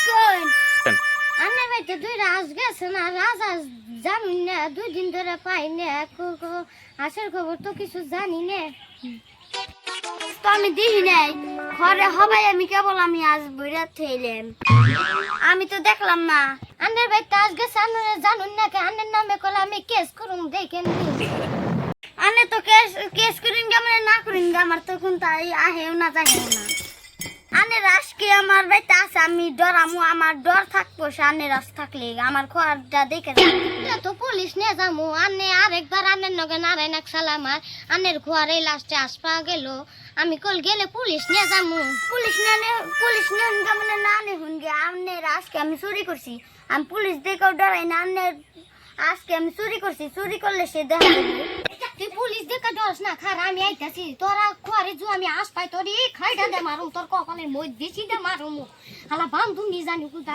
কোন আন্নে বাইতে দুই রাজ গেছে না রাজ আজ জানুন না 2 দিন ধরে পাই না আসল খবর তো কিছু জানি না তো আমি দেখি নাই ঘরে হবাই আমি কেবল আমি আজ বইরা থইলাম আমি তো দেখলাম না আন্নের বাইতে আজ গেছে আন্নে জানুন না কে আন্নের নামে কল আমি কেস করুম দেখেন আন্নে তো কেস করিম মানে না করিম আমার তো কোন তাই আহেও না যাহেও না আনের আজকে আমার বাইতে আছে আমি ডরামু আমার ডর থাকবো আনের আজ থাকলে আমার খোয়ারটা দেখে তো পুলিশ নিয়ে যামু আনে আরেকবার আনের নগে নারায়ণ সালাম আর আনের খোয়ারে লাস্টে আসপা গেল আমি কল গেলে পুলিশ নিয়ে যামু পুলিশ নিয়ে মানে না নে হুনগে আনের আজকে আমি চুরি করছি আমি পুলিশ দেখেও ডরাই না আনের আজকে আমি চুরি করছি চুরি করলে সে দেখা তুই পুলিশ দেখে ডরস না খার আমি আইতাছি তোরা খোয়ারে জু আমি আস পাই তোর এই খাইটা দে মারুম তোর কপালের মধ্যে সিধা মারুম হালা বান্ধু নি জানি কুদা